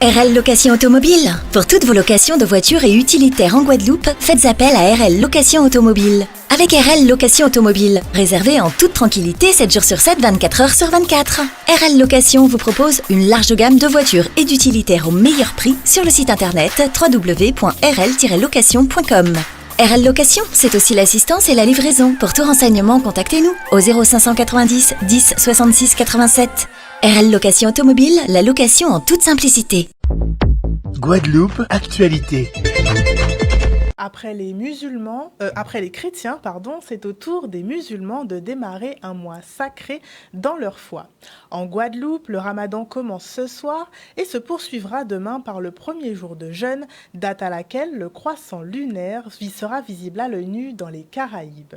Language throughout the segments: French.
RL Location Automobile. Pour toutes vos locations de voitures et utilitaires en Guadeloupe, faites appel à RL Location Automobile. Avec RL Location Automobile, réservez en toute tranquillité 7 jours sur 7, 24 heures sur 24. RL Location vous propose une large gamme de voitures et d'utilitaires au meilleur prix sur le site internet www.rl-location.com. RL Location, c'est aussi l'assistance et la livraison. Pour tout renseignement, contactez-nous au 0590 10 66 87. RL Location Automobile, la location en toute simplicité. Guadeloupe, actualité. Après les chrétiens, c'est au tour des musulmans de démarrer un mois sacré dans leur foi. En Guadeloupe, le ramadan commence ce soir et se poursuivra demain par le premier jour de jeûne, date à laquelle le croissant lunaire sera visible à l'œil nu dans les Caraïbes.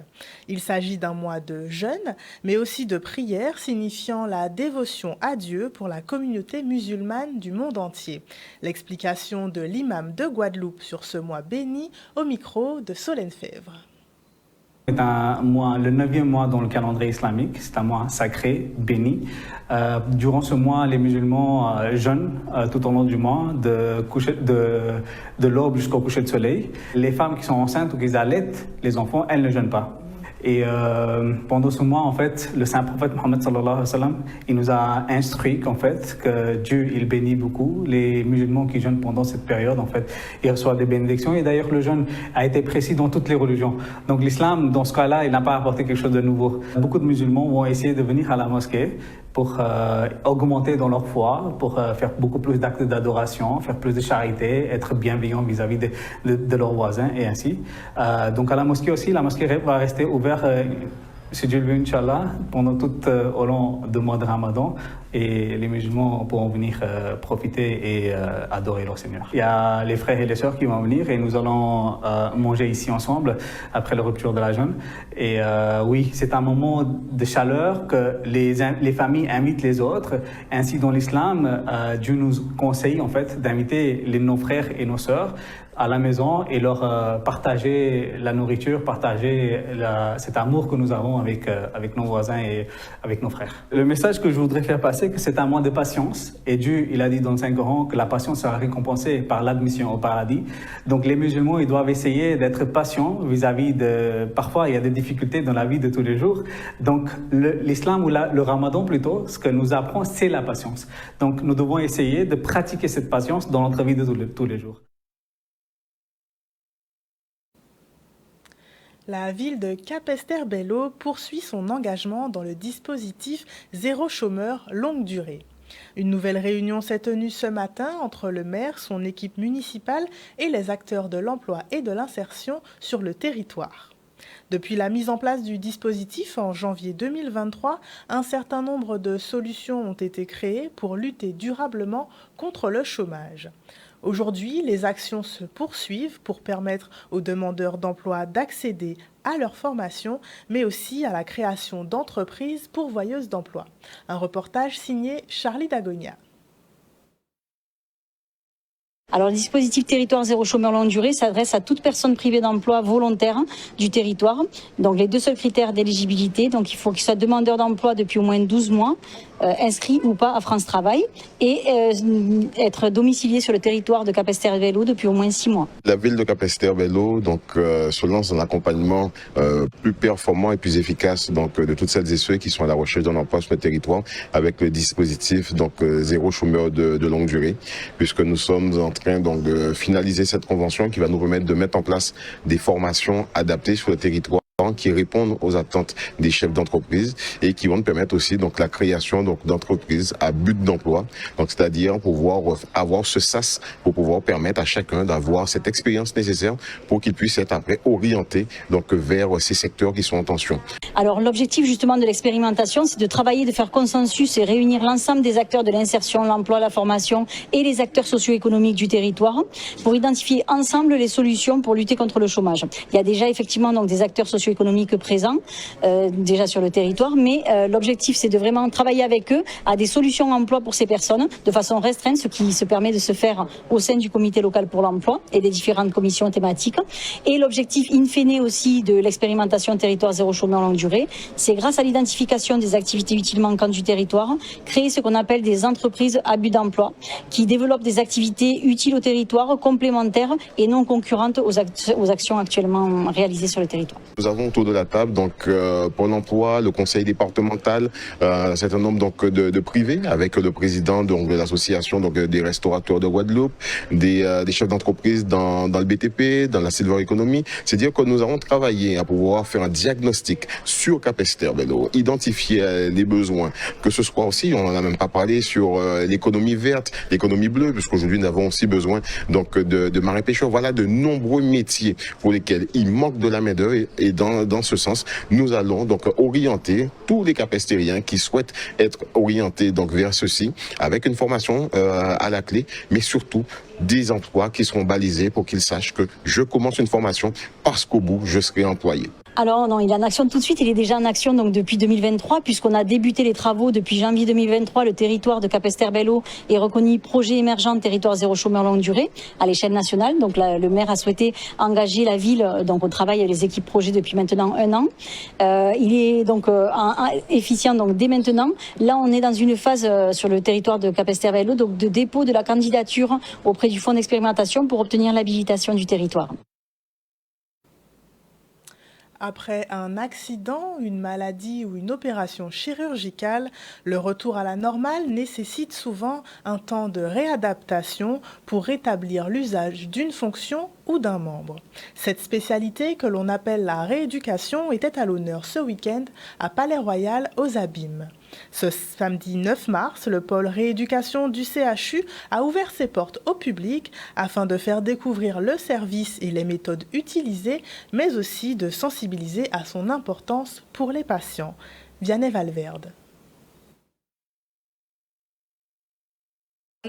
Il s'agit d'un mois de jeûne, mais aussi de prière, signifiant la dévotion à Dieu pour la communauté musulmane du monde entier. L'explication de l'imam de Guadeloupe sur ce mois béni au micro de Solène Fèvre. C'est un mois, le 9e mois dans le calendrier islamique, c'est un mois sacré, béni. Durant ce mois, les musulmans jeûnent tout au long du mois, de l'aube jusqu'au coucher de soleil. Les femmes qui sont enceintes ou qui allaitent les enfants, elles ne jeûnent pas. Et pendant ce mois, en fait, le saint prophète Mohammed sallallahu alayhi wa sallam, il nous a instruit qu'en fait, que Dieu, il bénit beaucoup les musulmans qui jeûnent pendant cette période. En fait, ils reçoivent des bénédictions. Et d'ailleurs, le jeûne a été précis dans toutes les religions. Donc l'islam, dans ce cas-là, il n'a pas apporté quelque chose de nouveau. Beaucoup de musulmans vont essayer de venir à la mosquée pour augmenter dans leur foi, pour faire beaucoup plus d'actes d'adoration, faire plus de charité, être bienveillant vis-à-vis de leurs voisins et ainsi. Donc à la mosquée aussi, la mosquée va rester ouverte, si Dieu le veut, Inch'Allah, pendant tout au long du mois de Ramadan, et les musulmans pourront venir profiter et adorer leur Seigneur. Il y a les frères et les sœurs qui vont venir et nous allons manger ici ensemble après la rupture de la jeûne. Et oui, c'est un moment de chaleur que les familles invitent les autres. Ainsi, dans l'islam, Dieu nous conseille en fait d'inviter nos frères et nos sœurs à la maison et leur partager la nourriture, partager cet amour que nous avons avec nos voisins et avec nos frères. Le message que je voudrais faire passer, que c'est un mois de patience. Et Dieu, il a dit dans le Saint-Coran que la patience sera récompensée par l'admission au paradis. Donc les musulmans, ils doivent essayer d'être patients vis-à-vis de... Parfois, il y a des difficultés dans la vie de tous les jours. Donc l'islam ou le ramadan plutôt, ce que nous apprend, c'est la patience. Donc nous devons essayer de pratiquer cette patience dans notre vie de tous les jours. La ville de Capesterre-Belle-Eau poursuit son engagement dans le dispositif Zéro chômeur longue durée. Une nouvelle réunion s'est tenue ce matin entre le maire, son équipe municipale et les acteurs de l'emploi et de l'insertion sur le territoire. Depuis la mise en place du dispositif en janvier 2023, un certain nombre de solutions ont été créées pour lutter durablement contre le chômage. Aujourd'hui, les actions se poursuivent pour permettre aux demandeurs d'emploi d'accéder à leur formation, mais aussi à la création d'entreprises pourvoyeuses d'emploi. Un reportage signé Charlie Dagonia. Alors, le dispositif territoire zéro chômeur longue durée s'adresse à toute personne privée d'emploi volontaire du territoire. Donc, les deux seuls critères d'éligibilité, donc il faut qu'il soit demandeur d'emploi depuis au moins 12 mois, inscrit ou pas à France Travail, et être domicilié sur le territoire de Capesterre-Belle-Eau depuis au moins 6 mois. La ville de Capesterre-Belle-Eau se lance dans l'accompagnement plus performant et plus efficace de toutes celles et ceux qui sont à la recherche d'un emploi sur le territoire avec le dispositif zéro chômeur de longue durée, puisque nous sommes en train de finaliser cette convention qui va nous permettre de mettre en place des formations adaptées sur le territoire qui répondent aux attentes des chefs d'entreprise et qui vont nous permettre aussi la création d'entreprises à but d'emploi, c'est-à-dire pouvoir avoir ce SAS pour pouvoir permettre à chacun d'avoir cette expérience nécessaire pour qu'il puisse être après orienté vers ces secteurs qui sont en tension. Alors l'objectif justement de l'expérimentation, c'est de travailler, de faire consensus et réunir l'ensemble des acteurs de l'insertion, l'emploi, la formation et les acteurs socio-économiques du territoire pour identifier ensemble les solutions pour lutter contre le chômage. Il y a déjà effectivement des acteurs socio-économiques économiques présents déjà sur le territoire, mais l'objectif c'est de vraiment travailler avec eux à des solutions emploi pour ces personnes de façon restreinte, ce qui se permet de se faire au sein du comité local pour l'emploi et des différentes commissions thématiques. Et l'objectif in fine aussi de l'expérimentation territoire zéro chômeur longue durée, c'est grâce à l'identification des activités utiles manquantes du territoire, créer ce qu'on appelle des entreprises à but d'emploi qui développent des activités utiles au territoire, complémentaires et non concurrentes aux actions actuellement réalisées sur le territoire. Nous avons autour de la table donc Pôle emploi, le conseil départemental, un certain nombre donc de privés avec le président donc de l'association donc des restaurateurs de Guadeloupe, des chefs d'entreprise dans le BTP, dans la silver economy. C'est-à-dire que nous avons travaillé à pouvoir faire un diagnostic sur Capesterre-Belle-Eau, identifier les besoins, que ce soit aussi, on n'en a même pas parlé sur l'économie verte, l'économie bleue, puisqu'aujourd'hui nous avons aussi besoin donc de marins pêcheurs. Voilà de nombreux métiers pour lesquels il manque de la main-d'œuvre et dans ce sens, nous allons donc orienter tous les capestériens qui souhaitent être orientés donc vers ceci avec une formation à la clé, mais surtout des emplois qui seront balisés pour qu'ils sachent que je commence une formation parce qu'au bout, je serai employé. Alors non, il est en action tout de suite, il est déjà en action donc depuis 2023 puisqu'on a débuté les travaux depuis janvier 2023. Le territoire de Capesterre-Belle-Eau est reconnu projet émergent de territoire zéro chômeur longue durée à l'échelle nationale. Donc le maire a souhaité engager la ville, donc on travaille avec les équipes projet depuis maintenant 1 an. Il est donc efficient donc dès maintenant. Là on est dans une phase sur le territoire de Capesterre-Belle-Eau donc de dépôt de la candidature auprès du fonds d'expérimentation pour obtenir l'habilitation du territoire. Après un accident, une maladie ou une opération chirurgicale, le retour à la normale nécessite souvent un temps de réadaptation pour rétablir l'usage d'une fonction ou d'un membre. Cette spécialité que l'on appelle la rééducation était à l'honneur ce week-end à Palais-Royal aux Abîmes. Ce samedi 9 mars, le pôle rééducation du CHU a ouvert ses portes au public afin de faire découvrir le service et les méthodes utilisées, mais aussi de sensibiliser à son importance pour les patients. Vianney Valverde.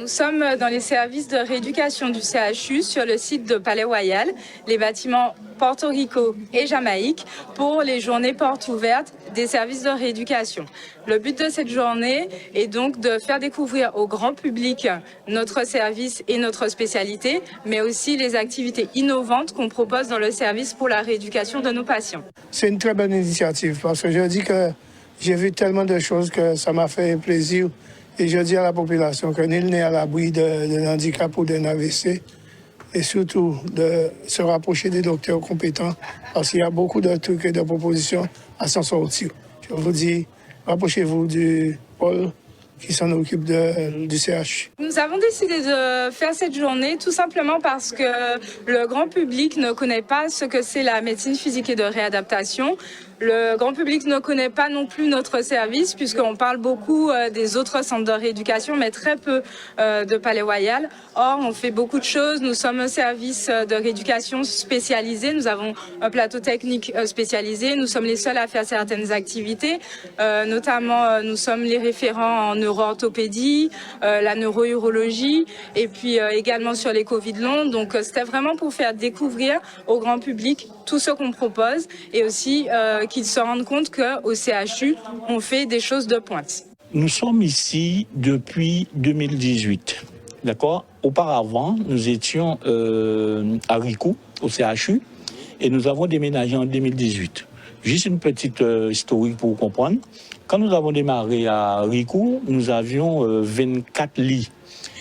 Nous sommes dans les services de rééducation du CHU sur le site de Palais-Royal, les bâtiments Porto Rico et Jamaïque pour les journées portes ouvertes des services de rééducation. Le but de cette journée est donc de faire découvrir au grand public notre service et notre spécialité, mais aussi les activités innovantes qu'on propose dans le service pour la rééducation de nos patients. C'est une très bonne initiative parce que je dis que j'ai vu tellement de choses que ça m'a fait plaisir. Et je dis à la population que nul n'est à l'abri d'un handicap ou d'un AVC et surtout de se rapprocher des docteurs compétents parce qu'il y a beaucoup de trucs et de propositions à s'en sortir. Je vous dis, rapprochez-vous du pôle qui s'en occupe du CH. Nous avons décidé de faire cette journée tout simplement parce que le grand public ne connaît pas ce que c'est la médecine physique et de réadaptation. Le grand public ne connaît pas non plus notre service puisqu'on parle beaucoup des autres centres de rééducation mais très peu de Palais-Royal. Or, on fait beaucoup de choses. Nous sommes un service de rééducation spécialisé. Nous avons un plateau technique spécialisé. Nous sommes les seuls à faire certaines activités. Notamment, nous sommes les référents en neuro-orthopédie, la neuro-urologie et puis également sur les Covid longs. Donc, c'était vraiment pour faire découvrir au grand public tout ce qu'on propose et aussi qu'ils se rendent compte qu'au CHU, on fait des choses de pointe. Nous sommes ici depuis 2018, d'accord ? Auparavant, nous étions à Ricoux, au CHU, et nous avons déménagé en 2018. Juste une petite historique pour comprendre. Quand nous avons démarré à Ricoux, nous avions 24 lits.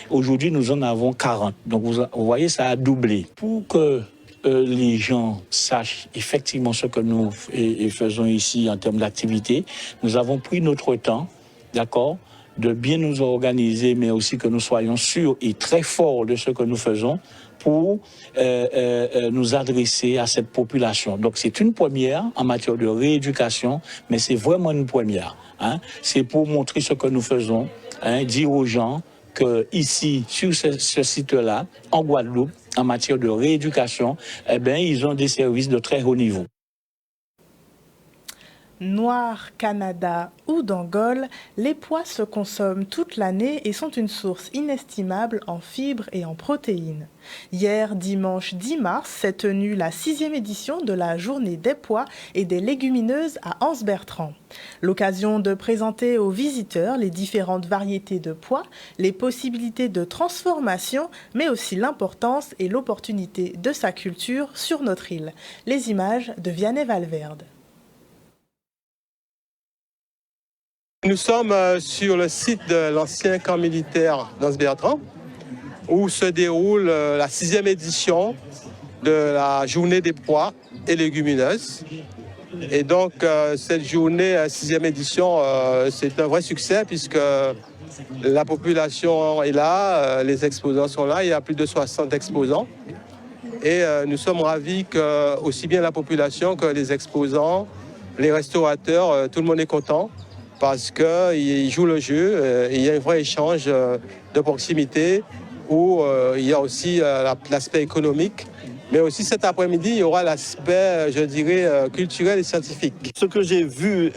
Aujourd'hui, nous en avons 40. Donc, vous voyez, ça a doublé. Pour que les gens sachent effectivement ce que nous faisons ici en termes d'activité, nous avons pris notre temps, d'accord, de bien nous organiser, mais aussi que nous soyons sûrs et très forts de ce que nous faisons pour nous adresser à cette population. Donc c'est une première en matière de rééducation, mais c'est vraiment une première. Hein. C'est pour montrer ce que nous faisons, hein, dire aux gens que ici, sur ce site-là, en Guadeloupe, en matière de rééducation, eh bien, ils ont des services de très haut niveau. Noir, Canada ou d'Angola, les pois se consomment toute l'année et sont une source inestimable en fibres et en protéines. Hier, dimanche 10 mars, s'est tenue la 6e édition de la Journée des pois et des légumineuses à Anse-Bertrand. L'occasion de présenter aux visiteurs les différentes variétés de pois, les possibilités de transformation, mais aussi l'importance et l'opportunité de sa culture sur notre île. Les images de Vianney Valverde. Nous sommes sur le site de l'ancien camp militaire d'Anse-Bertrand où se déroule la 6e édition de la journée des pois et légumineuses. Et donc cette journée, 6e édition, c'est un vrai succès puisque la population est là, les exposants sont là, il y a plus de 60 exposants. Et nous sommes ravis que aussi bien la population que les exposants, les restaurateurs, tout le monde est content. Parce qu'ils jouent le jeu, il y a un vrai échange de proximité où il y a aussi l'aspect économique. Mais aussi cet après-midi, il y aura l'aspect, je dirais, culturel et scientifique. Ce que j'ai vu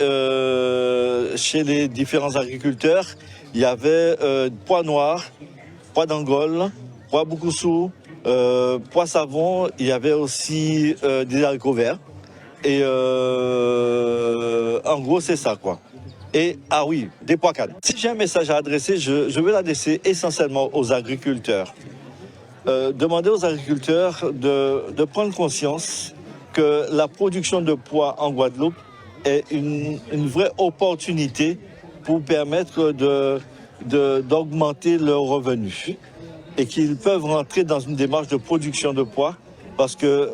chez les différents agriculteurs, il y avait pois noirs, pois d'Angola, pois boukoussou, pois savon, il y avait aussi des haricots verts. Et en gros, c'est ça, quoi. Et, ah oui, des pois cannes. Si j'ai un message à adresser, je veux l'adresser essentiellement aux agriculteurs. Demander aux agriculteurs de prendre conscience que la production de pois en Guadeloupe est une vraie opportunité pour permettre d'augmenter leurs revenus. Et qu'ils peuvent rentrer dans une démarche de production de pois parce que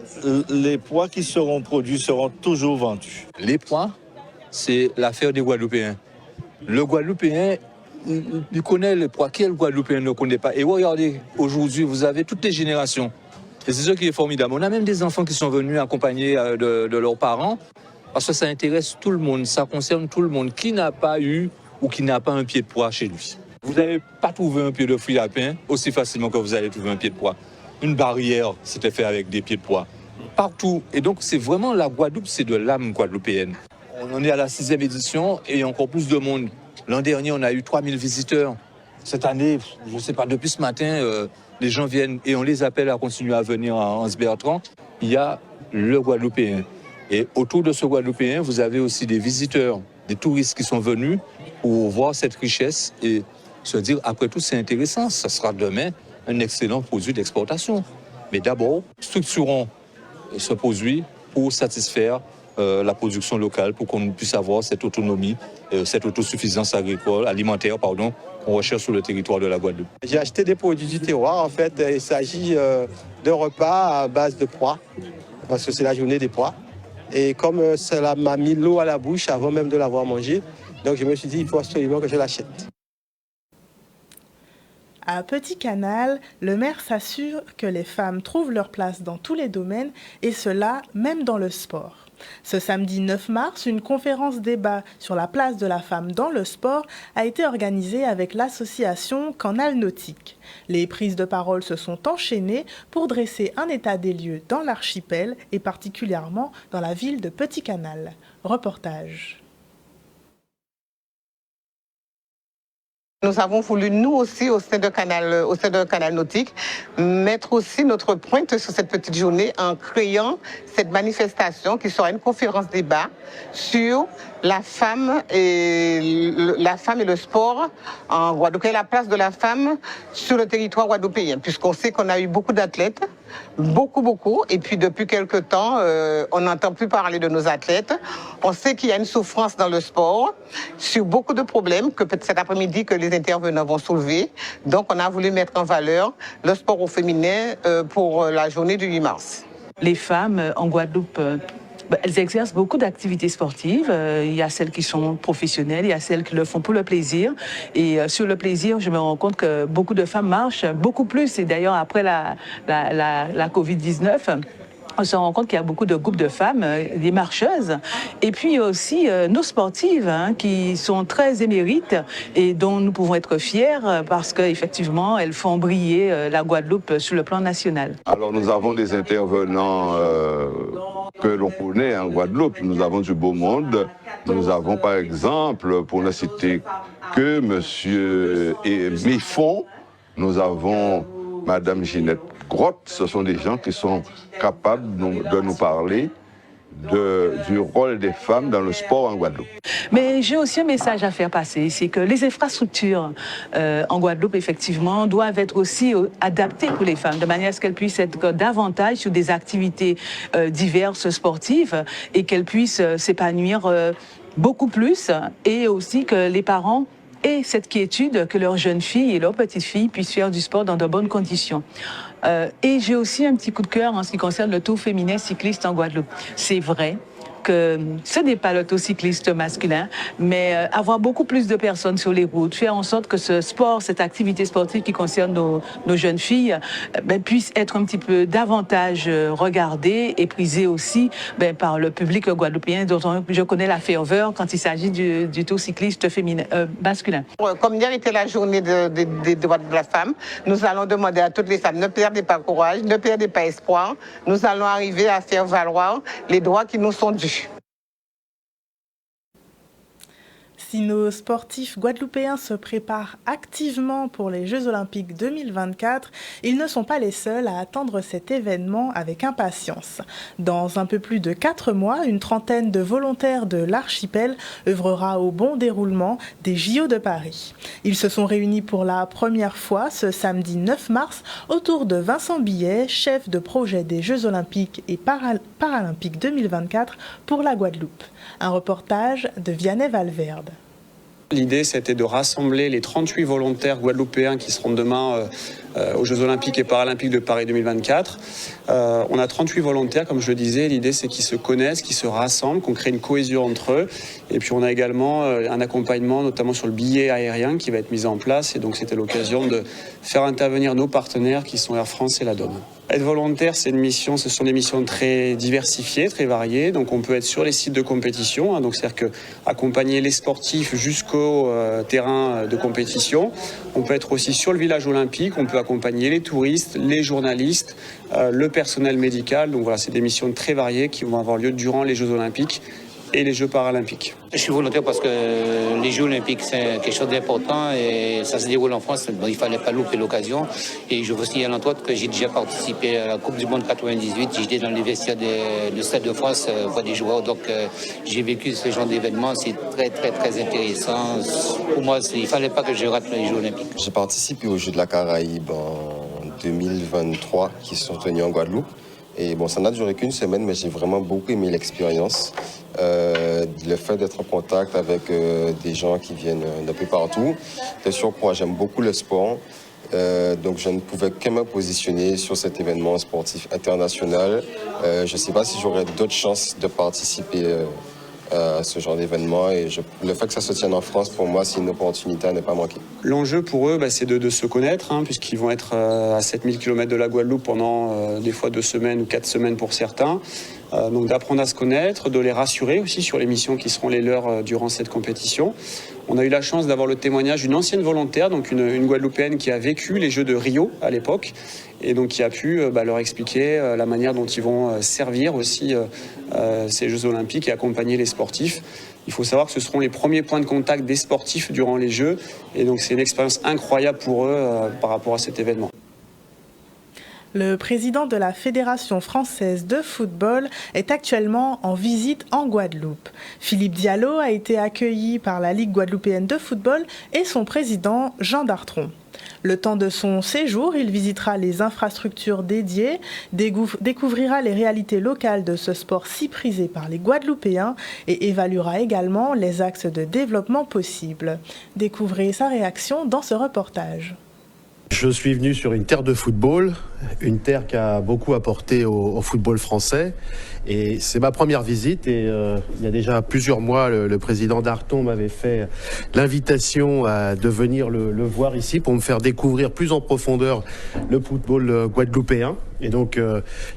les pois qui seront produits seront toujours vendus. Les pois, c'est l'affaire des Guadeloupéens. Le Guadeloupéen, il connaît les pois. Quel Guadeloupéen ne connaît pas? Et regardez, aujourd'hui, vous avez toutes les générations. Et c'est ce qui est formidable. On a même des enfants qui sont venus accompagnés de leurs parents parce que ça intéresse tout le monde, ça concerne tout le monde. Qui n'a pas eu ou qui n'a pas un pied de pois chez lui? Vous n'allez pas trouver un pied de fruits à pain aussi facilement que vous allez trouver un pied de pois. Une barrière, c'était fait avec des pieds de pois. Partout. Et donc, c'est vraiment la Guadeloupe, c'est de l'âme guadeloupéenne. On est à la 6e édition et encore plus de monde. L'an dernier, on a eu 3000 visiteurs. Cette année, je ne sais pas, depuis ce matin, les gens viennent et on les appelle à continuer à venir à Anse-Bertrand. Il y a le Guadeloupéen. Et autour de ce Guadeloupéen, vous avez aussi des visiteurs, des touristes qui sont venus pour voir cette richesse et se dire, après tout, c'est intéressant. Ça sera demain un excellent produit d'exportation. Mais d'abord, structurons ce produit pour satisfaire la production locale pour qu'on puisse avoir cette autonomie, cette autosuffisance agricole, alimentaire, pardon, qu'on recherche sur le territoire de la Guadeloupe. J'ai acheté des produits du terroir. En fait, il s'agit d'un repas à base de pois, parce que c'est la journée des pois. Et comme cela m'a mis l'eau à la bouche avant même de l'avoir mangé, donc je me suis dit, il faut absolument que je l'achète. À Petit Canal, le maire s'assure que les femmes trouvent leur place dans tous les domaines, et cela même dans le sport. Ce samedi 9 mars, une conférence débat sur la place de la femme dans le sport a été organisée avec l'association Canal Nautique. Les prises de parole se sont enchaînées pour dresser un état des lieux dans l'archipel et particulièrement dans la ville de Petit Canal. Reportage. Nous avons voulu, nous aussi, au sein de Canal Nautique, mettre aussi notre pointe sur cette petite journée en créant cette manifestation qui sera une conférence débat sur la femme et le sport en Guadeloupe, et la place de la femme sur le territoire guadeloupéen, puisqu'on sait qu'on a eu beaucoup d'athlètes, beaucoup, et puis depuis quelque temps, on n'entend plus parler de nos athlètes. On sait qu'il y a une souffrance dans le sport, sur beaucoup de problèmes que peut-être cet après-midi que les intervenants vont soulever. Donc on a voulu mettre en valeur le sport au féminin pour la journée du 8 mars. Les femmes en Guadeloupe, elles exercent beaucoup d'activités sportives. Il y a celles qui sont professionnelles, il y a celles qui le font pour le plaisir. Et sur le plaisir, je me rends compte que beaucoup de femmes marchent, beaucoup plus. Et d'ailleurs, après la Covid-19, on se rend compte qu'il y a beaucoup de groupes de femmes, des marcheuses, et puis aussi nos sportives qui sont très émérites et dont nous pouvons être fiers parce qu'effectivement, elles font briller la Guadeloupe sur le plan national. Alors nous avons des intervenants que l'on connaît en Guadeloupe. Nous avons du beau monde. Nous avons par exemple, pour ne citer que Monsieur Méfond, nous avons Madame Ginette Grotte. Ce sont des gens qui sont capables de nous parler du rôle des femmes dans le sport en Guadeloupe. Mais j'ai aussi un message à faire passer, c'est que les infrastructures en Guadeloupe, effectivement, doivent être aussi adaptées pour les femmes, de manière à ce qu'elles puissent être davantage sur des activités diverses sportives et qu'elles puissent s'épanouir beaucoup plus, et aussi que les parents aient cette quiétude que leurs jeunes filles et leurs petites filles puissent faire du sport dans de bonnes conditions. Et j'ai aussi un petit coup de cœur en ce qui concerne le Tour féminin cycliste en Guadeloupe. C'est vrai que ce n'est pas l'autocycliste masculin, mais avoir beaucoup plus de personnes sur les routes, faire en sorte que ce sport, cette activité sportive qui concerne nos jeunes filles, puisse être un petit peu davantage regardée et prisée aussi par le public guadeloupéen, dont je connais la ferveur quand il s'agit du tour cycliste féminin, masculin. Comme hier était la journée des droits de la femme, nous allons demander à toutes les femmes, ne perdez pas courage, ne perdez pas espoir. Nous allons arriver à faire valoir les droits qui nous sont dus. Si nos sportifs guadeloupéens se préparent activement pour les Jeux Olympiques 2024, ils ne sont pas les seuls à attendre cet événement avec impatience. Dans un peu plus de 4 mois, une trentaine de volontaires de l'archipel œuvrera au bon déroulement des JO de Paris. Ils se sont réunis pour la première fois ce samedi 9 mars autour de Vincent Billet, chef de projet des Jeux Olympiques et Paralympiques 2024 pour la Guadeloupe. Un reportage de Vianney Valverde. L'idée, c'était de rassembler les 38 volontaires guadeloupéens qui seront demain aux Jeux Olympiques et Paralympiques de Paris 2024. On a 38 volontaires, comme je le disais. L'idée, c'est qu'ils se connaissent, qu'ils se rassemblent, qu'on crée une cohésion entre eux. Et puis, on a également un accompagnement, notamment sur le billet aérien, qui va être mis en place. Et donc, c'était l'occasion de faire intervenir nos partenaires, qui sont Air France et la DOM. Être volontaire, ce sont des missions très diversifiées, très variées. Donc, on peut être sur les sites de compétition. Donc, c'est-à-dire accompagner les sportifs jusqu'au terrain de compétition. On peut être aussi sur le village olympique. On peut accompagner les touristes, les journalistes, le personnel médical. Donc, voilà, c'est des missions très variées qui vont avoir lieu durant les Jeux Olympiques et les Jeux Paralympiques. Je suis volontaire parce que les Jeux Olympiques, c'est quelque chose d'important et ça se déroule en France. Donc il ne fallait pas louper l'occasion. Et je veux signaler entre autres que j'ai déjà participé à la Coupe du Monde 98. J'étais dans les vestiaires du Stade de France, voir des joueurs. Donc j'ai vécu ce genre d'événement. C'est très, très, très intéressant. Pour moi, il ne fallait pas que je rate les Jeux Olympiques. J'ai participé aux Jeux de la Caraïbe en 2023 qui se sont tenus en Guadeloupe. Et bon, ça n'a duré qu'une semaine, mais j'ai vraiment beaucoup aimé l'expérience. Le fait d'être en contact avec des gens qui viennent d'un peu partout. Bien sûr, moi, j'aime beaucoup le sport. Donc, je ne pouvais que me positionner sur cet événement sportif international. Je ne sais pas si j'aurais d'autres chances de participer à ce genre d'événement. Et le fait que ça se tienne en France, pour moi, c'est une opportunité à ne pas manquer. L'enjeu pour eux, c'est de se connaître, puisqu'ils vont être à 7000 km de la Guadeloupe pendant des fois 2 semaines ou 4 semaines pour certains. Donc d'apprendre à se connaître, de les rassurer aussi sur les missions qui seront les leurs durant cette compétition. On a eu la chance d'avoir le témoignage d'une ancienne volontaire, donc une Guadeloupéenne qui a vécu les Jeux de Rio à l'époque, et donc qui a pu leur expliquer la manière dont ils vont servir aussi ces Jeux Olympiques et accompagner les sportifs. Il faut savoir que ce seront les premiers points de contact des sportifs durant les Jeux, et donc c'est une expérience incroyable pour eux par rapport à cet événement. Le président de la Fédération française de football est actuellement en visite en Guadeloupe. Philippe Diallo a été accueilli par la Ligue guadeloupéenne de football et son président Jean Dartron. Le temps de son séjour, il visitera les infrastructures dédiées, découvrira les réalités locales de ce sport si prisé par les Guadeloupéens et évaluera également les axes de développement possibles. Découvrez sa réaction dans ce reportage. Je suis venu sur une terre de football, une terre qui a beaucoup apporté au football français. Et c'est ma première visite et il y a déjà plusieurs mois, le président Darton m'avait fait l'invitation de venir le voir ici pour me faire découvrir plus en profondeur le football guadeloupéen. Et donc,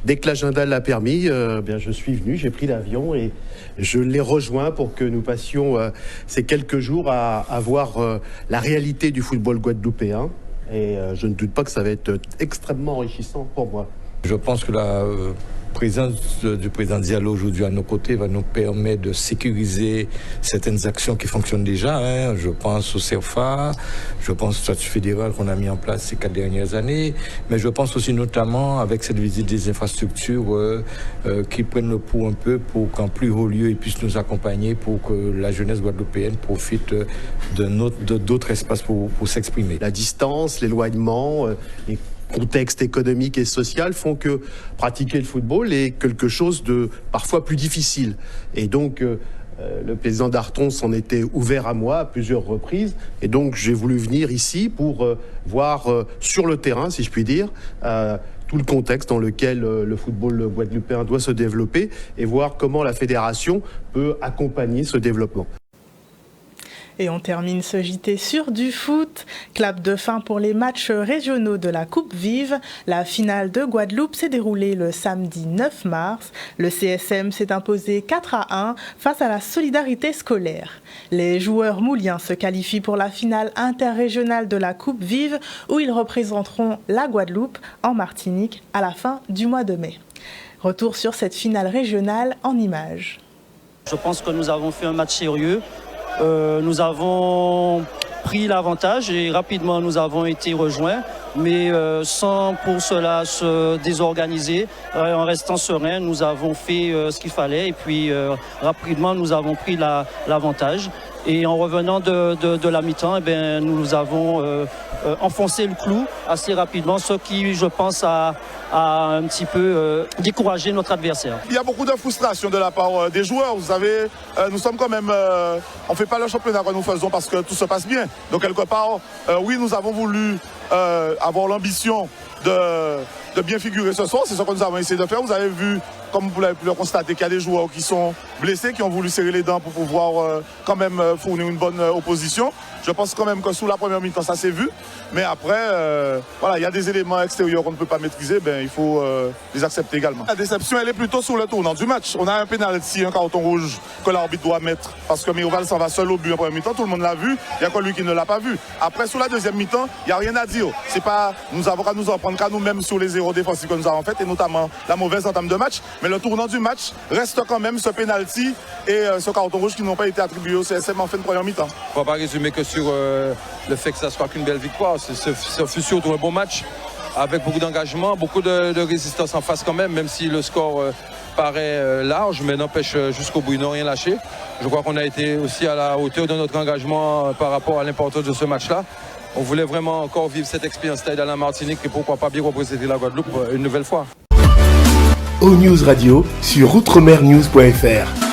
dès que l'agenda l'a permis, bien, je suis venu, j'ai pris l'avion et je l'ai rejoint pour que nous passions ces quelques jours à voir la réalité du football guadeloupéen. Et je ne doute pas que ça va être extrêmement enrichissant pour moi. Je pense que présence du président Diallo aujourd'hui à nos côtés va nous permettre de sécuriser certaines actions qui fonctionnent déjà. Je pense au CERFA, je pense au statut fédéral qu'on a mis en place ces 4 dernières années, mais je pense aussi notamment avec cette visite des infrastructures qui prennent le pouls un peu pour qu'en plus haut lieu ils puissent nous accompagner pour que la jeunesse guadeloupéenne profite d'autres espaces pour s'exprimer. La distance, l'éloignement, les contexte économique et social font que pratiquer le football est quelque chose de parfois plus difficile. Et donc, le président d'Arton s'en était ouvert à moi à plusieurs reprises. Et donc, j'ai voulu venir ici pour voir sur le terrain, si je puis dire, tout le contexte dans lequel le football guadeloupéen doit se développer et voir comment la fédération peut accompagner ce développement. Et on termine ce JT sur du foot. Clap de fin pour les matchs régionaux de la Coupe Vive. La finale de Guadeloupe s'est déroulée le samedi 9 mars. Le CSM s'est imposé 4-1 face à la Solidarité scolaire. Les joueurs mouliens se qualifient pour la finale interrégionale de la Coupe Vive où ils représenteront la Guadeloupe en Martinique à la fin du mois de mai. Retour sur cette finale régionale en images. Je pense que nous avons fait un match sérieux. Nous avons pris l'avantage et rapidement nous avons été rejoints, mais sans pour cela se désorganiser. En restant serein, nous avons fait ce qu'il fallait et puis rapidement nous avons pris l'avantage. Et en revenant de la mi-temps, nous avons enfoncé le clou assez rapidement, ce qui, je pense, a un petit peu découragé notre adversaire. Il y a beaucoup de frustration de la part des joueurs. Vous savez, nous sommes quand même... on ne fait pas le championnat que nous faisons parce que tout se passe bien. Donc, quelque part, oui, nous avons voulu avoir l'ambition de bien figurer ce soir. C'est ce que nous avons essayé de faire. Vous avez vu, comme vous l'avez pu le constater, qu'il y a des joueurs qui sont blessés, qui ont voulu serrer les dents pour pouvoir quand même fournir une bonne opposition. Je pense quand même que sous la première mi-temps, ça s'est vu. Mais après, voilà, il y a des éléments extérieurs qu'on ne peut pas maîtriser. Il faut les accepter également. La déception, elle est plutôt sur le tournant du match. On a un pénalty, un carton rouge que l'arbitre doit mettre parce que Miroval s'en va seul au but en première mi-temps. Tout le monde l'a vu. Il n'y a que lui qui ne l'a pas vu. Après, sur la deuxième mi-temps, il n'y a rien à dire. C'est pas, nous avons qu'à nous en prendre qu'à nous-mêmes sur les erreurs défensives que nous avons faites et notamment la mauvaise entame de match. Mais le tournant du match reste quand même ce pénalty et ce carton rouge qui n'ont pas été attribués au CSM en fin de première mi-temps. On ne va pas résumer que sur le fait que ça soit qu'une belle victoire. Ce fut surtout un bon match avec beaucoup d'engagement, beaucoup de résistance en face quand même si le score paraît large, mais n'empêche jusqu'au bout, ils n'ont rien lâché. Je crois qu'on a été aussi à la hauteur de notre engagement par rapport à l'importance de ce match-là. On voulait vraiment encore vivre cette expérience taille dans la Martinique et pourquoi pas bien représenter la Guadeloupe une nouvelle fois. O-News Radio sur outremernews.fr.